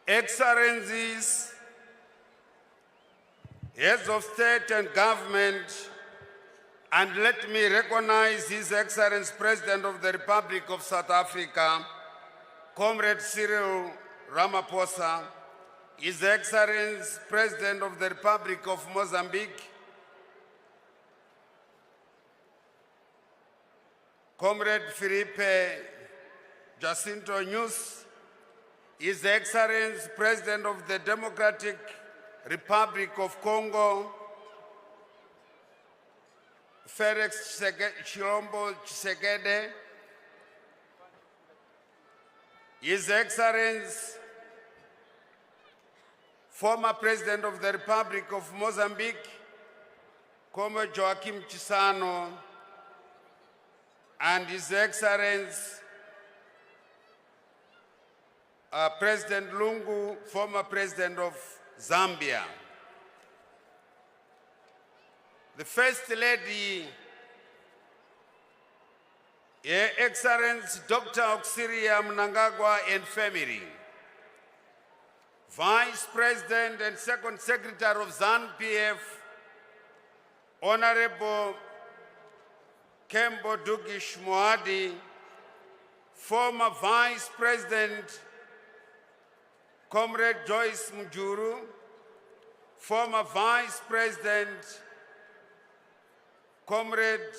Excellencies, heads of state and government, and let me recognize His Excellency President of the Republic of South Africa, Comrade Cyril Ramaphosa, His Excellency President of the Republic of Mozambique, Comrade Filipe Jacinto Nyusi, His Excellency President of the Democratic Republic of Congo, Felix Chilombo Tshisekedi, His Excellency former President of the Republic of Mozambique, Comrade Joaquim Chissano, and His Excellency President Lungu, former President of Zambia. The First Lady, Her Excellency Dr. Auxilia Mnangagwa and family, Vice President and Second Secretary of ZANU-PF, Honorable Kembo Dugish Moadi, former Vice President Comrade Joyce Mujuru, former Vice President Comrade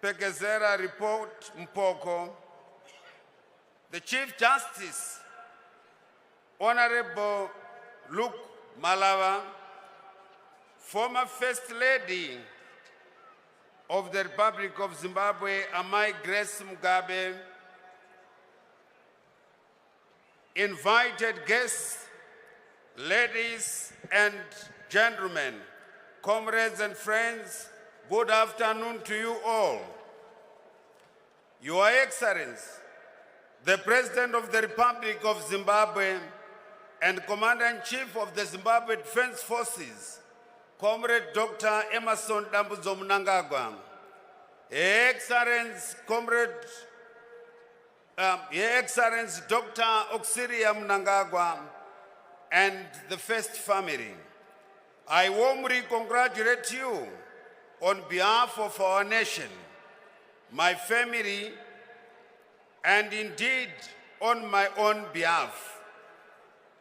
Pekezera Report Mpoko, the Chief Justice Honorable Luke Malava, former First Lady of the Republic of Zimbabwe, Amai Grace Mugabe, invited guests, ladies and gentlemen, comrades and friends, good afternoon to you all. Your Excellency, the President of the Republic of Zimbabwe and Commander-in-Chief of the Zimbabwe Defense Forces, Comrade Dr. Emerson Dambudzo Mnangagwa, Her Excellency Her Excellency Dr. Auxilia Mnangagwa, and the First family, I warmly congratulate you on behalf of our nation, my family, and indeed on my own behalf,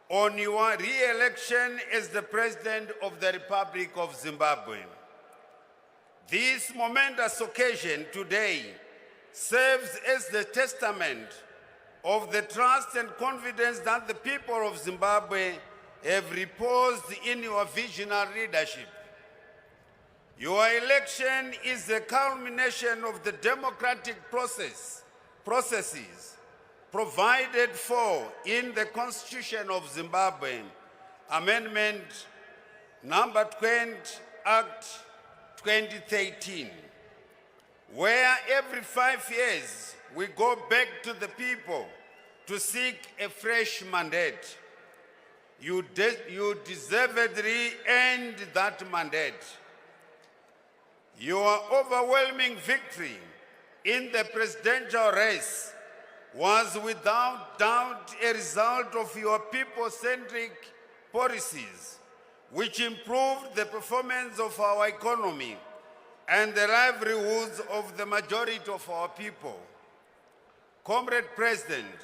on your re-election as the President of the Republic of Zimbabwe. This momentous occasion today serves as the testament of the trust and confidence that the people of Zimbabwe have reposed in your visionary leadership. Your election is the culmination of the democratic processes provided for in the Constitution of Zimbabwe, Amendment number 20, Act 2013, where every 5 years we go back to the people to seek a fresh mandate. You deservedly earned that mandate. Your overwhelming victory in the presidential race was without doubt a result of your people-centric policies, which improved the performance of our economy and the livelihoods of the majority of our people. Comrade President,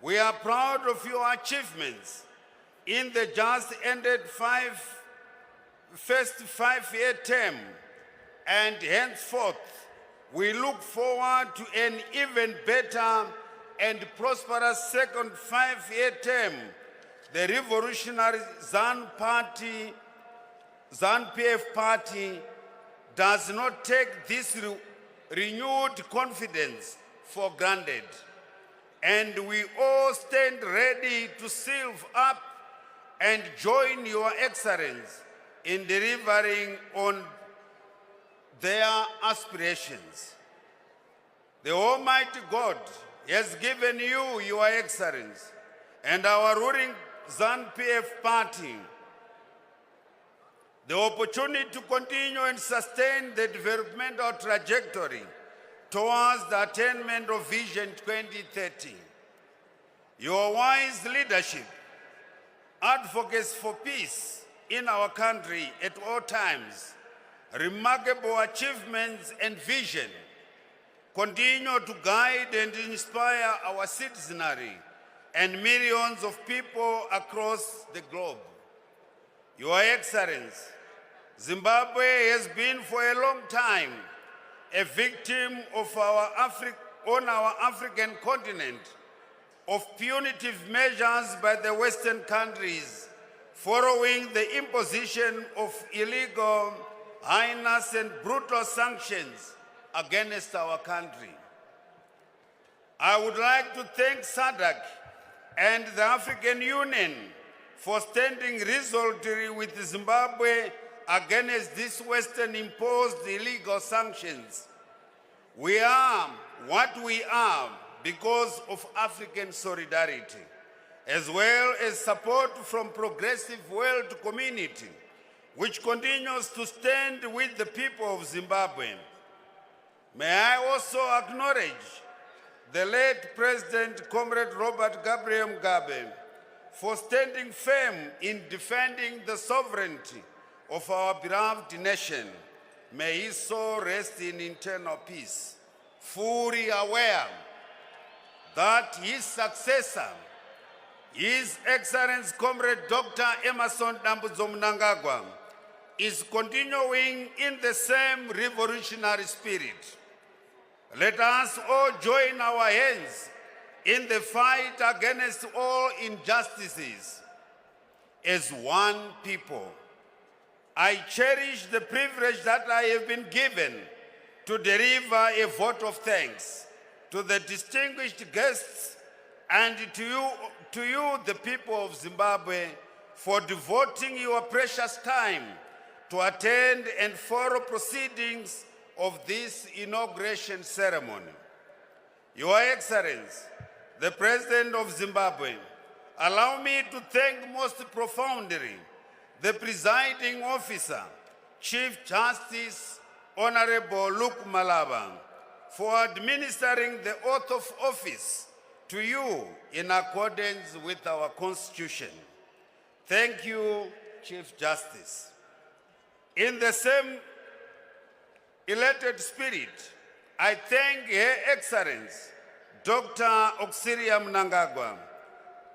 we are proud of your achievements in the just ended first five-year term, and henceforth we look forward to an even better and prosperous second five-year term. The revolutionary ZANU-PF party does not take this renewed confidence for granted, and we all stand ready to silve up and join your excellence in delivering on their aspirations. The Almighty God has given you, your excellence, and our ruling ZANU-PF party the opportunity to continue and sustain the developmental trajectory towards the attainment of Vision 2030. Your wise leadership advocates for peace in our country at all times, remarkable achievements and vision continue to guide and inspire our citizenry and millions of people across the globe. Your Excellency, Zimbabwe has been for a long time a victim of on our African continent of punitive measures by the Western countries following the imposition of illegal, heinous and brutal sanctions against our country. I would like to thank SADC and the African Union for standing resolutely with Zimbabwe against these Western imposed illegal sanctions. We are what we are because of African solidarity, as well as support from progressive world community, which continues to stand with the people of Zimbabwe. May I also acknowledge the late President, Comrade Robert Gabriel Mugabe, for standing firm in defending the sovereignty of our beloved nation. May his soul rest in eternal peace, fully aware that his successor, His Excellency Comrade Dr. Emmerson Dambudzo Mnangagwa, is continuing in the same revolutionary spirit. Let us all join our hands in the fight against all injustices as one people. I cherish the privilege that I have been given to deliver a vote of thanks to the distinguished guests and to you, the people of Zimbabwe, for devoting your precious time to attend and follow proceedings of this inauguration ceremony. Your Excellency, the President of Zimbabwe, allow me to thank most profoundly the presiding officer, Chief Justice Honorable Luke Malaba, for administering the oath of office to you in accordance with our Constitution. Thank you, Chief Justice. In the same elated spirit, I thank Her Excellency, Dr. Auxilia Mnangagwa,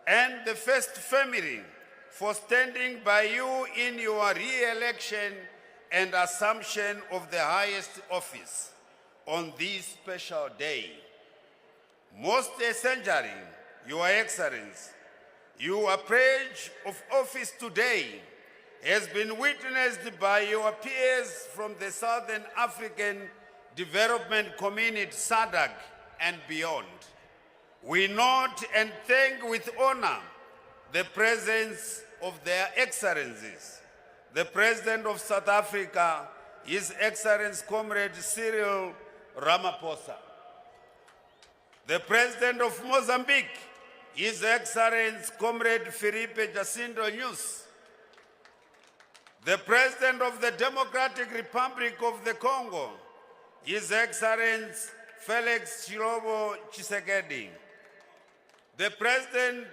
and the First Family for standing by you in your re-election and assumption of the highest office on this special day. Most essentially, Your Excellency, your pledge of office today has been witnessed by your peers from the Southern African Development Community, SADC, and beyond. We note and thank with honor the presence of their excellencies, the President of South Africa, His Excellency Comrade Cyril Ramaphosa, the President of Mozambique, His Excellency Comrade Filipe Jacinto Nyusi, the President of the Democratic Republic of the Congo, His Excellency Felix Chilobo Tshisekedi, the President,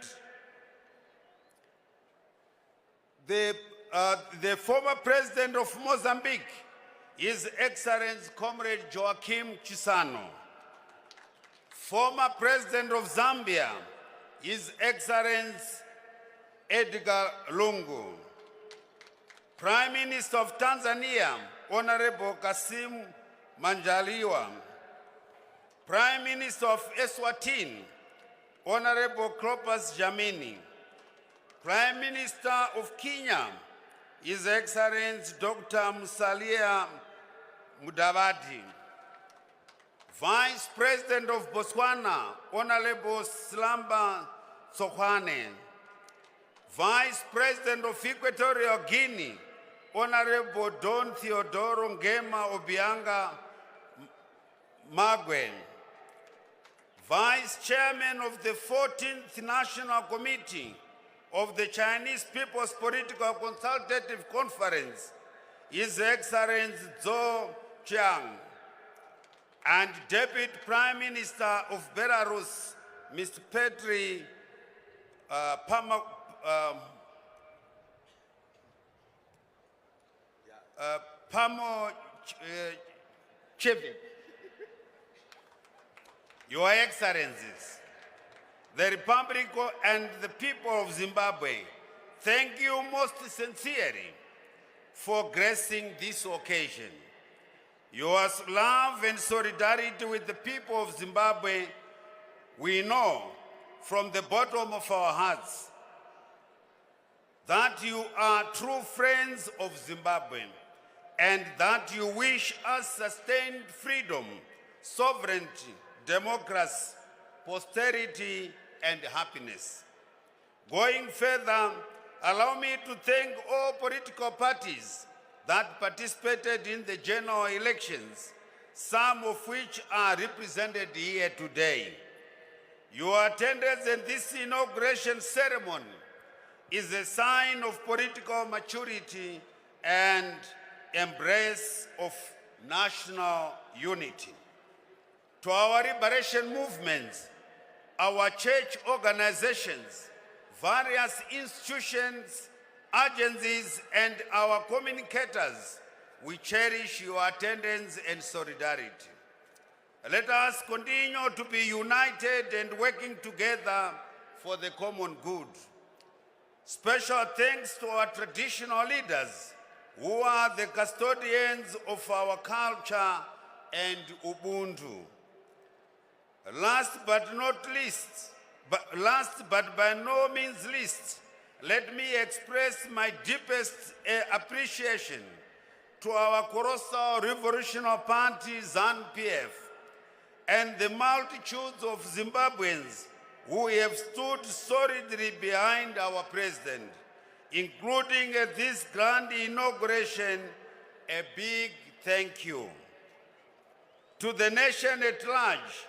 the former President of Mozambique, His Excellency Comrade Joaquim Chissano, former President of Zambia, His Excellency Edgar Lungu, Prime Minister of Tanzania, Honorable Kassim Majaliwa, Prime Minister of Eswatini, Honorable Clopas Jamini, Prime Minister of Kenya, His Excellency Dr. Musalia Mudavadi, Vice President of Botswana, Honorable Slamba Tsokwane, Vice President of Equatorial Guinea, Honorable Don Theodoro Ngema Obianga Magwe, Vice Chairman of the 14th National Committee of the Chinese People's Political Consultative Conference, His Excellency Zhou Qiang, and Deputy Prime Minister of Belarus, Mr. Petri Pamo Chebe, Your Excellencies, the Republic and the people of Zimbabwe, thank you most sincerely for gracing this occasion. Your love and solidarity with the people of Zimbabwe, we know from the bottom of our hearts that you are true friends of Zimbabwe and that you wish us sustained freedom, sovereignty, democracy, posterity, and happiness. Going further, allow me to thank all political parties that participated in the general elections, some of which are represented here today. Your attendance in this inauguration ceremony is a sign of political maturity and embrace of national unity. To our liberation movements, our church organizations, various institutions, agencies, and our communicators, we cherish your attendance and solidarity. Let us continue to be united and working together for the common good. Special thanks to our traditional leaders who are the custodians of our culture and Ubuntu. Last but by no means least, let me express my deepest appreciation to our colossal revolutionary party, ZANU-PF, and the multitudes of Zimbabweans who have stood solidly behind our president, including at this grand inauguration. A big thank you. To the nation at large,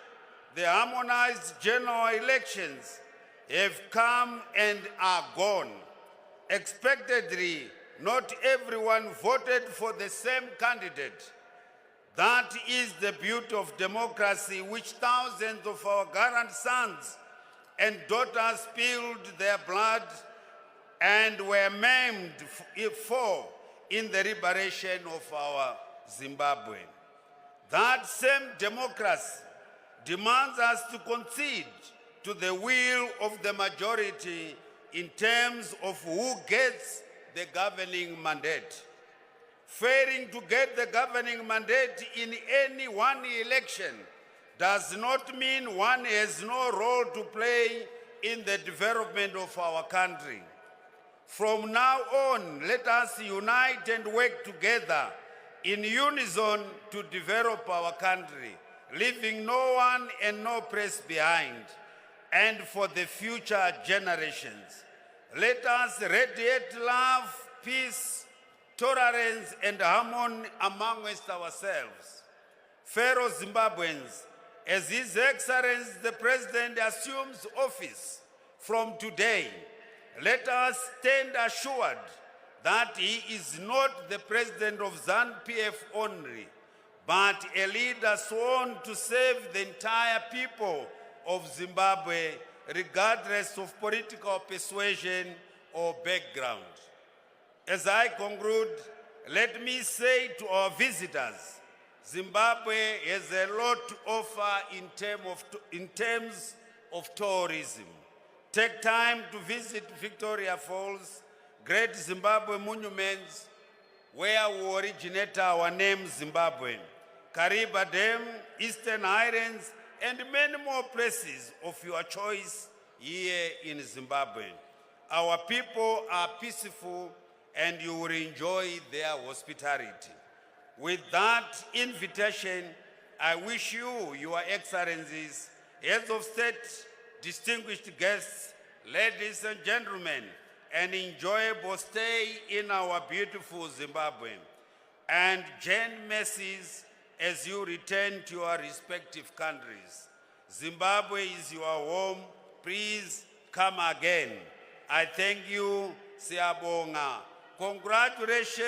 the harmonized general elections have come and are gone. Expectedly, not everyone voted for the same candidate. That is the beauty of democracy, which thousands of our gallant sons and daughters spilled their blood and were maimed for in the liberation of our Zimbabwe. That same democracy demands us to concede to the will of the majority in terms of who gets the governing mandate. Failing to get the governing mandate in any one election does not mean one has no role to play in the development of our country. From now on, let us unite and work together in unison to develop our country, leaving no one and no place behind, and for the future generations. Let us radiate love, peace, tolerance, and harmony amongst ourselves. Fellow Zimbabweans, as His Excellency the President assumes office from today, let us stand assured that he is not the president of ZANU-PF only, but a leader sworn to serve the entire people of Zimbabwe, regardless of political persuasion or background. As I conclude, let me say to our visitors, Zimbabwe has a lot to offer in terms of tourism. Take time to visit Victoria Falls, Great Zimbabwe Monuments, where we originate our name Zimbabwe, Kariba Dam, Eastern Highlands, and many more places of your choice here in Zimbabwe. Our people are peaceful and you will enjoy their hospitality. With that invitation, I wish you, Your Excellencies, Heads of State, distinguished guests, ladies and gentlemen, an enjoyable stay in our beautiful Zimbabwe, and journey mercies as you return to your respective countries. Zimbabwe is your home. Please come again. I thank you. Siyabonga. Congratulations.